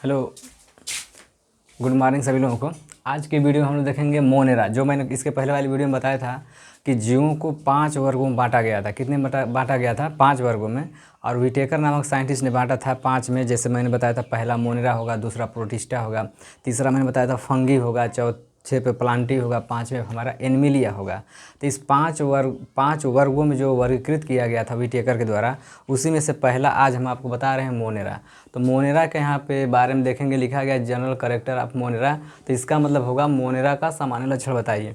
Hello, good morning सभी लोगों को। आज की वीडियो हम लोग देखेंगे मोनेरा। जो मैंने इसके पहले वाली वीडियो में बताया था कि जीवों को 5 वर्गों में बांटा गया था। कितने बांटा गया था? 5 वर्गों में। और विटेकर नामक साइंटिस्ट ने बांटा था 5 में। जैसे मैंने बताया था, पहला मोनेरा होगा, दूसरा प्रोटिस्टा होगा, तीसरा मैंने बताया था फंगी होगा, चौथे पे प्लांटी होगा, 5वें हमारा एनिमिलिया होगा। तो इस 5 वर्गों में जो वर्गीकृत किया गया था विटेकर के द्वारा, उसी में से पहला आज हम आपको बता रहे हैं मोनेरा। तो मोनेरा के यहाँ पे बारे में देखेंगे, लिखा गया जनरल कैरेक्टर ऑफ मोनेरा। तो इसका मतलब होगा मोनेरा का सामान्य लक्षण बताइए।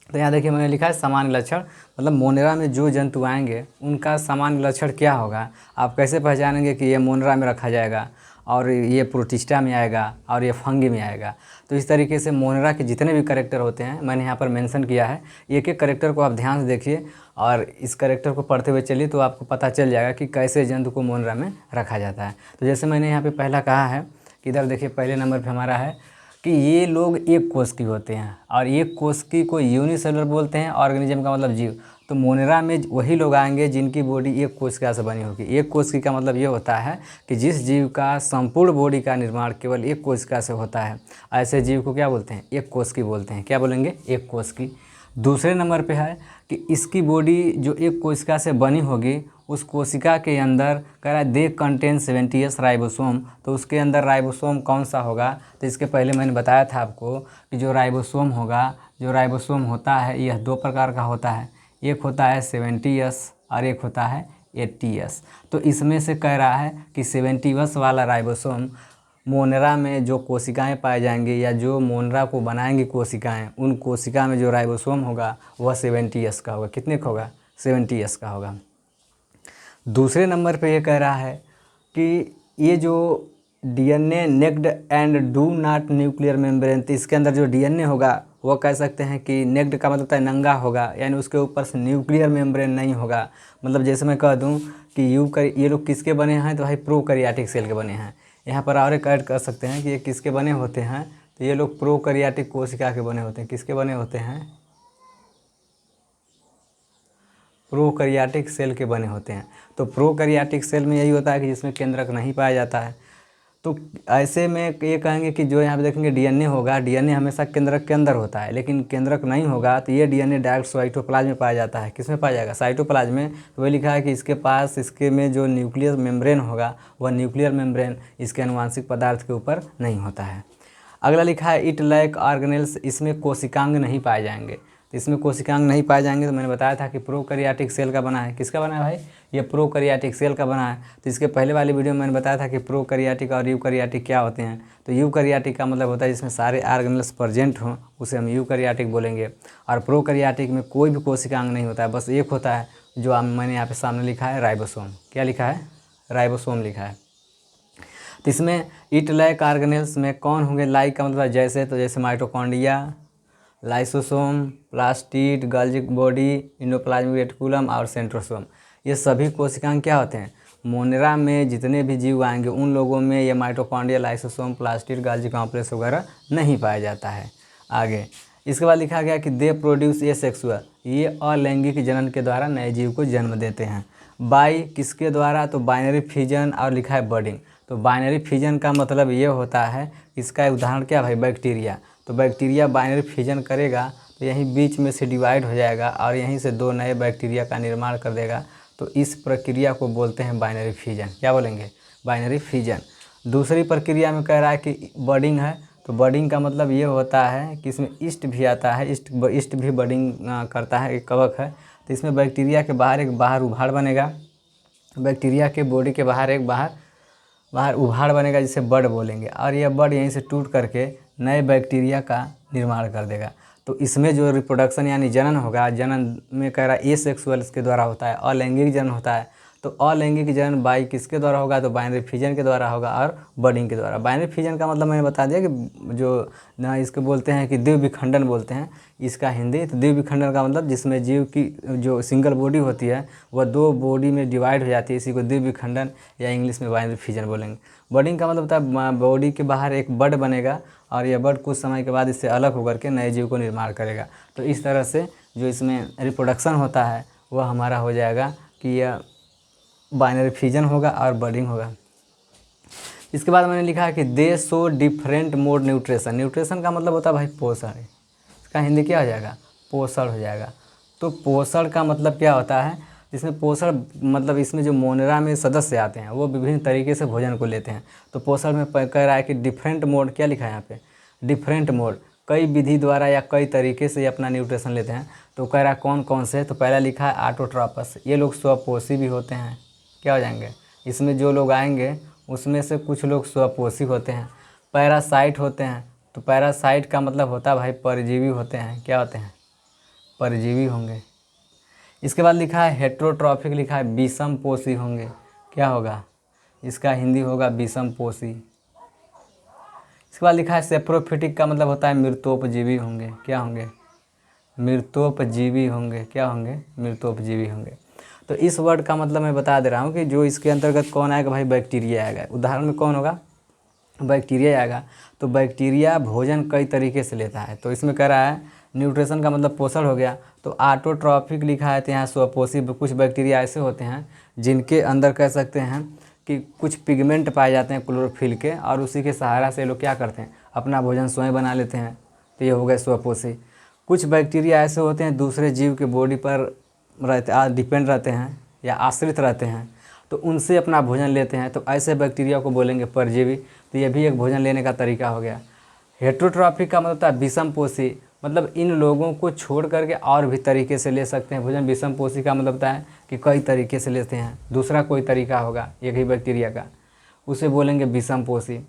तो यहाँ देखिए मैंने लिखा है सामान्य लक्षण, मतलब मोनेरा में जो जंतु आएंगे उनका सामान्य लक्षण क्या होगा। आप कैसे पहचानेंगे कि ये मोनेरा में रखा जाएगा और ये प्रोटिस्टा में आएगा और ये फंगी में आएगा। तो इस तरीके से मोनेरा के जितने भी कैरेक्टर होते हैं मैंने यहाँ पर मेंशन किया है। एक एक कैरेक्टर को आप ध्यान से देखिए और इस कैरेक्टर को पढ़ते हुए चलिए, तो आपको पता चल जाएगा कि कैसे जंतु को मोनेरा में रखा जाता है। तो जैसे मैंने यहाँ पे पहला कहा है कि इधर देखिए पहले नंबर पे हमारा है कि ये लोग एक कोशिकी होते हैं और एक कोशिकी को यूनिसेलुलर बोलते हैं। ऑर्गेनिज्म का मतलब जीव। तो मोनेरा में वही लोग आएंगे जिनकी बॉडी एक कोशिका से बनी होगी। एक कोशिकी का मतलब ये होता है कि जिस जीव का संपूर्ण बॉडी का निर्माण केवल एक कोशिका से होता है, ऐसे जीव को क्या बोलते हैं? एक कोशिकी बोलते हैं। क्या बोलेंगे? एक कोशिकी। दूसरे नंबर पे है कि इसकी बॉडी जो एक कोशिका से बनी होगी, उस कोशिका के अंदर कह रहा है दे कंटेन 70 राइबोसोम। तो उसके अंदर राइबोसोम कौन सा होगा? तो इसके पहले मैंने बताया था आपको कि जो राइबोसोम होता है यह 2 प्रकार का होता है। एक होता है 70S और एक होता है 80S। तो इसमें से कह रहा है कि 70S वाला राइबोसोम मोनेरा में जो कोशिकाएं पाए जाएंगी या जो मोनेरा को बनाएंगी कोशिकाएं, उन कोशिका में जो राइबोसोम होगा वह 70S का होगा। कितने का होगा? 70S का होगा। दूसरे नंबर पे ये कह रहा है कि ये जो DNA naked and do not nuclear membrane, तो इसके अंदर जो डीएनए होगा वो कह सकते हैं कि नेक्ड का मतलब है नंगा होगा, यानी उसके ऊपर से न्यूक्लियर मेम्ब्रेन नहीं होगा। मतलब जैसे मैं कह दूं कि ये लोग किसके बने हैं? तो भाई प्रोकैरियोटिक सेल के बने हैं। यहाँ पर और एक ऐड कर सकते हैं कि ये किसके बने होते हैं? तो ये लोग प्रोकैरियोटिक कोशिका के बने होते हैं। किसके बने होते हैं? प्रोकैरियोटिक सेल के बने होते हैं। तो प्रोकैरियोटिक सेल में यही होता है कि जिसमें केंद्रक नहीं पाया जाता है। तो ऐसे में ये कहेंगे कि जो यहाँ पे देखेंगे डीएनए होगा, डीएनए हमेशा केंद्रक के अंदर होता है, लेकिन केंद्रक नहीं होगा तो ये डीएनए डायरेक्ट साइटोप्लाज्म में पाया जाता है। किस में पाया जाएगा? साइटोप्लाज्म में। तो वही लिखा है कि इसके पास इसके में जो न्यूक्लियर मेम्ब्रेन होगा वह न्यूक्लियर मेम्ब्रेन इसके अनुवांशिक पदार्थ के ऊपर नहीं होता है। अगला लिखा है इट लैक ऑर्गेनेल्स, इसमें कोशिकांग नहीं पाए जाएंगे। तो इसमें कोशिकांग नहीं पाए जाएंगे। तो मैंने बताया था कि प्रोकैरियोटिक सेल का बना है। किसका बना है भाई? ये प्रोकैरियोटिक सेल का बना है। तो इसके पहले वाली वीडियो में मैंने बताया था कि प्रोकैरियोटिक और यूकैरियोटिक क्या होते हैं। तो यूकैरियोटिक का मतलब होता है जिसमें सारे ऑर्गेनेल्स प्रेजेंट हों, उसे हम यूकैरियोटिक बोलेंगे। और प्रोकैरियोटिक में कोई भी कोशिकांग नहीं होता है, बस एक होता है जो मैंने यहाँ पे सामने लिखा है राइबोसोम। क्या लिखा है? राइबोसोम लिखा है। तो इसमें इट लैक ऑर्गेनेल्स में कौन होंगे? लाइक का मतलब जैसे, तो जैसे mitochondria, lysosome, plastid, Golgi body, endoplasmic reticulum और सेंट्रोसोम। ये सभी कोशिकाएं क्या होते हैं? मोनेरा में जितने भी जीव आएंगे उन लोगों में ये mitochondria, lysosome, plastid, Golgi complex वगैरह नहीं पाया जाता है। आगे इसके बाद लिखा गया कि दे प्रोड्यूस एसेक्सुअल, ये अलैंगिक जनन के द्वारा नए जीव को जन्म देते हैं। बाई किसके द्वारा? तो बाइनरी फिजन और लिखा है बर्डिंग। तो बाइनरी फिजन का मतलब ये होता है, इसका उदाहरण क्या भाई? बैक्टीरिया। तो बैक्टीरिया बाइनरी फिजन करेगा तो यहीं बीच में से डिवाइड हो जाएगा और यहीं से 2 नए बैक्टीरिया का निर्माण कर देगा। तो इस प्रक्रिया को बोलते हैं बाइनरी फिजन। क्या बोलेंगे? Binary fission. दूसरी प्रक्रिया में कह रहा है कि बर्डिंग है। तो बर्डिंग का मतलब ये होता है कि इसमें ईस्ट भी आता है, ईस्ट भी बर्डिंग करता है, एक कवक है। तो इसमें बैक्टीरिया के बाहर उभाड़ बनेगा, बैक्टीरिया के बॉडी के बाहर उभाड़ बनेगा जिसे बड बोलेंगे, और यह बड यहीं से टूट करके नए बैक्टीरिया का निर्माण कर देगा। तो इसमें जो रिप्रोडक्शन यानी जनन होगा, जनन में कह रहा है एसेक्सुअल के द्वारा होता है, अलैंगिक जनन होता है। तो अलैंगिक जनन बाई किसके द्वारा होगा? तो बाइनरी फिजन के द्वारा होगा और बर्डिंग के द्वारा। बाइनरी फिजन का मतलब मैंने बता दिया कि जो ना इसको बोलते हैं कि द्विव विखंडन बोलते हैं इसका हिंदी। तो द्विव विखंडन का मतलब जिसमें जीव की जो सिंगल बॉडी होती है वह 2 बॉडी में डिवाइड हो जाती है, इसी को द्विव विखंडन या इंग्लिश में बाइनरी फिजन बोलेंगे। बर्डिंग का मतलब होता है बॉडी के बाहर एक बड बनेगा और यह बड कुछ समय के बाद इससे अलग होकर के नए जीव को निर्माण करेगा। तो इस तरह से जो इसमें रिप्रोडक्शन होता है वह हमारा हो जाएगा कि यह बाइनरी फिजन होगा और बर्डिंग होगा। इसके बाद मैंने लिखा है कि दे show different mode nutrition. Nutrition का मतलब होता है भाई पोषण, इसका हिंदी क्या हो जाएगा, पोषण हो जाएगा। तो पोषण का मतलब क्या होता है, इसमें पोषण मतलब इसमें जो मोनेरा में सदस्य आते हैं वो विभिन्न तरीके से भोजन को लेते हैं। तो पोषण में कह रहा है कि डिफरेंट मोड, क्या लिखा है यहाँ पे, डिफरेंट मोड, कई विधि द्वारा या कई तरीके से अपना न्यूट्रिशन लेते हैं। तो कह रहा है कौन कौन से, तो पहला लिखा है ऑटोट्रॉपस, ये लोग स्वपोषी भी होते हैं। क्या हो जाएंगे, इसमें जो लोग आएंगे उसमें से कुछ लोग स्वपोषी होते हैं। पैरासाइट होते हैं, तो पैरासाइट का मतलब होता है भाई परजीवी होते हैं। क्या होते हैं, परजीवी होंगे। इसके बाद लिखा है हेट्रोट्रॉफिक, लिखा है विषमपोषी होंगे। क्या होगा, इसका हिंदी होगा विषमपोषी। इसके बाद लिखा है सेप्रोफिटिक का मतलब होता है मृतोपजीवी होंगे। क्या होंगे, मृतोपजीवी होंगे। क्या होंगे, मृतोपजीवी होंगे। तो इस वर्ड का मतलब मैं बता दे रहा हूँ कि जो इसके अंतर्गत कौन आएगा भाई, बैक्टीरिया आएगा। उदाहरण में कौन होगा, बैक्टीरिया आएगा। तो बैक्टीरिया भोजन कई तरीके से लेता है। तो इसमें कह रहा है न्यूट्रिशन का मतलब पोषण हो गया। तो ऑटोट्रॉफिक लिखा है, तो यहाँ स्वपोषी कुछ बैक्टीरिया ऐसे होते हैं जिनके अंदर कह सकते हैं कि कुछ पिगमेंट पाए जाते हैं क्लोरोफिल के, और उसी के सहारा से लोग क्या करते हैं, अपना भोजन स्वयं बना लेते हैं। तो ये हो गए स्वपोषी। कुछ बैक्टीरिया ऐसे होते हैं दूसरे जीव के बॉडी पर डिपेंड रहते हैं या आश्रित रहते हैं, तो उनसे अपना भोजन लेते हैं। तो ऐसे बैक्टीरिया को बोलेंगे परजीवी। तो ये भी एक भोजन लेने का तरीका हो गया। हेट्रोट्रॉफिक का मतलब होता है विषमपोषी, मतलब इन लोगों को छोड़ करके और भी तरीके से ले सकते हैं भोजन। विषमपोषी का मतलब होता है कि कई तरीके से लेते हैं, दूसरा कोई तरीका होगा एक ही बैक्टीरिया का, उसे बोलेंगे विषमपोषी।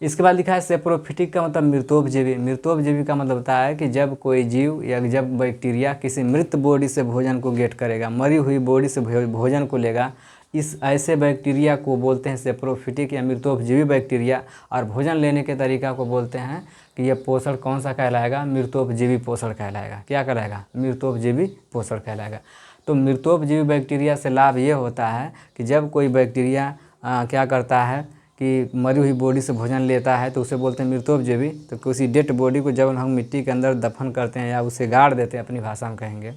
इसके बाद लिखा है सेप्रोफिटिक का मतलब मृतोपजीवी। मृतोपजीवी का मतलब होता है कि जब कोई जीव या जब बैक्टीरिया किसी मृत बॉडी से भोजन को गेट करेगा, मरी हुई बॉडी से भोजन को लेगा, इस ऐसे बैक्टीरिया को बोलते हैं सेप्रोफिटिक या मृतोपजीवी बैक्टीरिया। और भोजन लेने के तरीका को बोलते हैं कि यह पोषण कौन सा कहलाएगा, मृतोपजीवी पोषण कहलाएगा। क्या कहलाएगा, मृतोपजीवी पोषण कहलाएगा। तो मृतोपजीवी बैक्टीरिया से लाभ ये होता है कि जब कोई बैक्टीरिया क्या करता है कि मरी हुई बॉडी से भोजन लेता है तो उसे बोलते हैं मृतोपजीवी। तो किसी डेड बॉडी को जब हम मिट्टी के अंदर दफन करते हैं या उसे गाड़ देते हैं, अपनी भाषा में कहेंगे,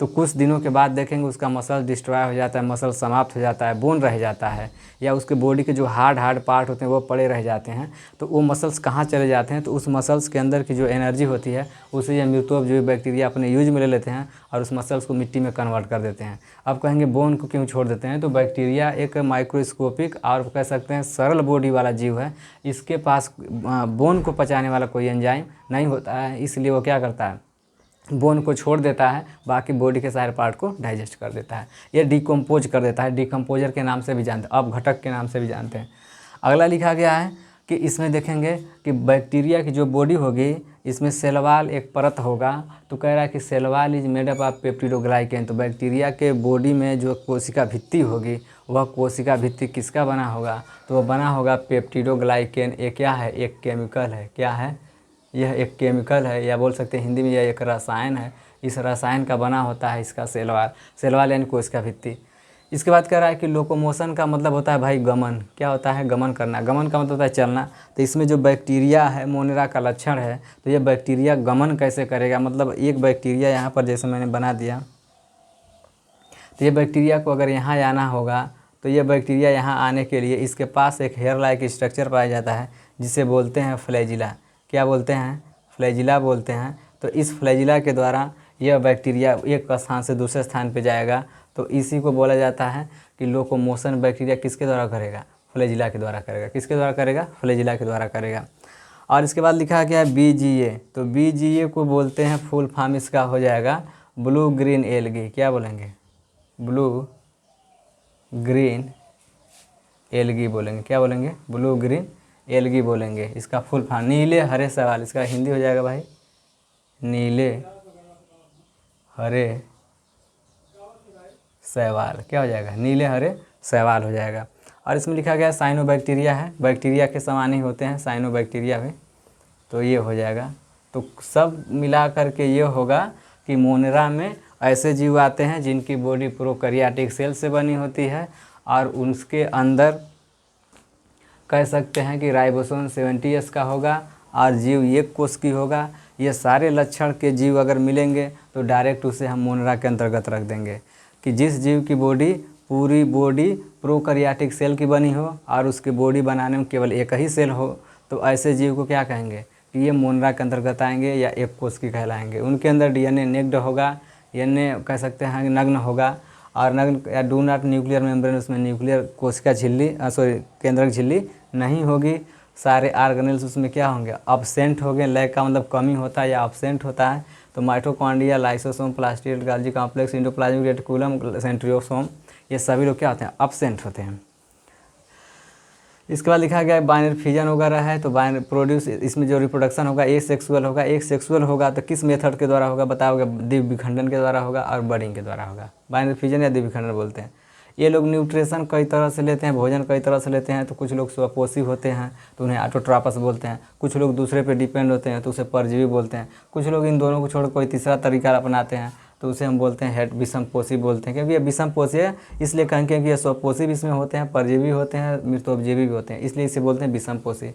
तो कुछ दिनों के बाद देखेंगे उसका मसल डिस्ट्रॉय हो जाता है, मसल समाप्त हो जाता है, बोन रह जाता है, या उसके बॉडी के जो हार्ड पार्ट होते हैं वो पड़े रह जाते हैं। तो वो मसल्स कहाँ चले जाते हैं, तो उस मसल्स के अंदर की जो एनर्जी होती है उसे ये मृतोपजीवी बैक्टीरिया अपने यूज में ले लेते हैं और उस मसल्स को मिट्टी में कन्वर्ट कर देते हैं। अब कहेंगे बोन को क्यों छोड़ देते हैं, तो बैक्टीरिया एक माइक्रोस्कोपिक और कह सकते हैं सरल बॉडी वाला जीव है। इसके पास बोन को पचाने वाला कोई एंजाइम नहीं होता है, इसलिए वो क्या करता है, बोन को छोड़ देता है, बाकी बॉडी के सारे पार्ट को डाइजेस्ट कर देता है, ये डिकम्पोज कर देता है। डिकम्पोजर के नाम से भी जानते हैं, अपघटक के नाम से भी जानते हैं। अगला लिखा गया है कि इसमें देखेंगे कि बैक्टीरिया की जो बॉडी होगी इसमें सेलवाल एक परत होगा। तो कह रहा है कि cell wall is made up of peptidoglycan. तो बैक्टीरिया के बॉडी में जो कोशिका भित्ति होगी वह कोशिका भित्ति किसका बना होगा, तो वह बना होगा पेप्टिडोग्लाइकेन। ये क्या है, एक केमिकल है। क्या है, यह एक केमिकल है, या बोल सकते हैं हिंदी में यह एक रसायन है। इस रसायन का बना होता है इसका सेलवाल। सेलवाल यानी कोशिका भित्ति। इसके बाद कह रहा है कि लोकोमोशन का मतलब होता है भाई गमन। क्या होता है, गमन करना। गमन का मतलब होता है चलना। तो इसमें जो बैक्टीरिया है मोनेरा का लक्षण है, तो ये बैक्टीरिया गमन कैसे करेगा, मतलब एक बैक्टीरिया यहाँ पर जैसे मैंने बना दिया, तो ये बैक्टीरिया को अगर यहाँ आना होगा तो ये बैक्टीरिया यहाँ आने के लिए इसके पास एक हेयर लाइक स्ट्रक्चर पाया जाता है जिसे बोलते हैं फ्लैजिला। क्या बोलते हैं, फ्लैजिला बोलते हैं। तो इस फ्लैजिला के द्वारा यह बैक्टीरिया एक स्थान से दूसरे स्थान पे जाएगा। तो इसी को बोला जाता है कि लोकोमोशन बैक्टीरिया किसके द्वारा करेगा, फ्लैजिला के द्वारा करेगा। किसके द्वारा करेगा, फ्लैजिला के द्वारा करेगा। और इसके बाद लिखा गया है BGA। तो BGA को बोलते हैं, फुल फॉर्म इसका हो जाएगा ब्लू ग्रीन एल्गी। क्या बोलेंगे, ब्लू ग्रीन एल्गी बोलेंगे। क्या बोलेंगे, ब्लू ग्रीन एल्गी बोलेंगे। इसका फुल फॉर्म नीले हरे शैवाल, इसका हिंदी हो जाएगा भाई नीले हरे शैवाल। क्या हो जाएगा, नीले हरे शैवाल हो जाएगा। और इसमें लिखा गया साइनोबैक्टीरिया है, बैक्टीरिया के समान ही होते हैं साइनोबैक्टीरिया भी। तो ये हो जाएगा। तो सब मिला करके ये होगा कि मोनेरा में ऐसे जीव आते हैं जिनकी बॉडी प्रोकैरियोटिक सेल से बनी होती है और उसके अंदर कह सकते हैं कि राइबोसोम 70S का होगा और जीव एक कोष की होगा। ये सारे लक्षण के जीव अगर मिलेंगे तो डायरेक्ट उसे हम मोनेरा के अंतर्गत रख देंगे कि जिस जीव की बॉडी पूरी बॉडी प्रोकैरियोटिक सेल की बनी हो और उसकी बॉडी बनाने में केवल एक ही सेल हो, तो ऐसे जीव को क्या कहेंगे कि ये मोनरा के अंतर्गत आएंगे या एक कोशिकी कहलाएंगे। उनके अंदर डीएनए नेक्ड होगा, डीएनए कह सकते हैं नग्न होगा, और नग्न या डू नॉट न्यूक्लियर मेम्ब्रेन, उसमें न्यूक्लियर कोशिका झिल्ली केंद्रक झिल्ली नहीं होगी। सारे ऑर्गेनेल्स उसमें क्या होंगे, अब्सेंट होंगे। लय का मतलब कमी होता है या अब्सेंट होता है। तो mitochondria, lysosome, plastid, Golgi complex, endoplasmic reticulum, centrosome, ये सभी लोग क्या होते हैं, अब्सेंट होते हैं। इसके बाद लिखा गया है बाइनरी फिजन वगैरह है, तो बाइनरी प्रोड्यूस, इसमें जो रिप्रोडक्शन होगा एक सेक्सुअल होगा। एक सेक्सुअल होगा तो किस मेथड के द्वारा होगा बताओगे, द्विविखंडन के द्वारा होगा और बडिंग के द्वारा होगा। बाइनरी फिजन या द्विविखंडन बोलते हैं। ये लोग न्यूट्रिशन कई तरह से लेते हैं, भोजन कई तरह से लेते हैं। तो कुछ लोग स्वपोषी होते हैं तो उन्हें ऑटोट्रॉपस बोलते हैं। कुछ लोग दूसरे पे डिपेंड होते हैं तो उसे परजीवी बोलते हैं। कुछ लोग इन दोनों को छोड़ कोई तीसरा तरीका अपनाते हैं तो उसे हम बोलते हैं विषमपोषी बोलते हैं। क्योंकि ये विषमपोषी है इसलिए कहेंगे कि ये स्वपोषी भी इसमें होते हैं, परजीवी होते हैं, मृतोपजीवी भी होते हैं, इसलिए इसे बोलते हैं विषमपोषी।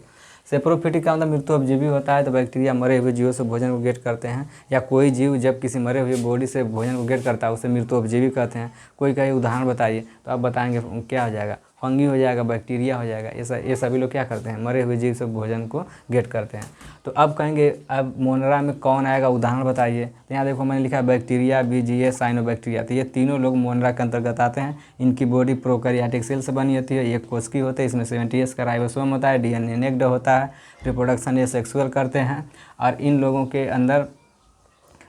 सेप्रोफिटिक का मतलब मृतोपजीवी होता है। तो बैक्टीरिया मरे हुए जीवों से भोजन को गेट करते हैं, या कोई जीव जब किसी मरे हुए बॉडी से भोजन को गेट करता है उसे मृतोपजीवी कहते हैं। कोई कहीं उदाहरण बताइए तो आप बताएंगे क्या हो जाएगा, फंगी हो जाएगा, बैक्टीरिया हो जाएगा। ये सभी लोग क्या करते हैं, मरे हुए जीव से भोजन को गेट करते हैं। तो अब कहेंगे अब मोनरा में कौन आएगा, उदाहरण बताइए। तो यहाँ देखो मैंने लिखा है बैक्टीरिया, बीजीए, साइनोबैक्टीरिया। तो ये तीनों लोग मोनरा के अंतर्गत आते हैं। इनकी बॉडी प्रोकैरियोटिक सेल से बनी होती है, एक कोशिकी होते हैं, इसमें 70S का राइबोसोम होता है, डीएनए नेक्ड होता है, रिप्रोडक्शन ये सेक्सुअल करते हैं। और इन लोगों के अंदर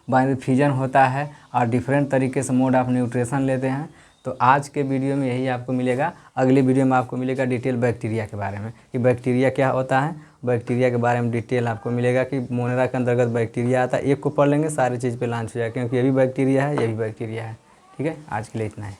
बाइनरी फिजन होता है और डिफरेंट तरीके से मोड ऑफ न्यूट्रिशन लेते हैं। तो आज के वीडियो में यही आपको मिलेगा। अगली वीडियो में आपको मिलेगा डिटेल बैक्टीरिया के बारे में कि बैक्टीरिया क्या होता है। बैक्टीरिया के बारे में डिटेल आपको मिलेगा कि मोनरा के अंतर्गत बैक्टीरिया आता है। एक को पढ़ लेंगे सारी चीज़ पे लॉन्च हो जाएगा, क्योंकि ये भी बैक्टीरिया है, ये भी बैक्टीरिया है। ठीक है, आज के लिए इतना है।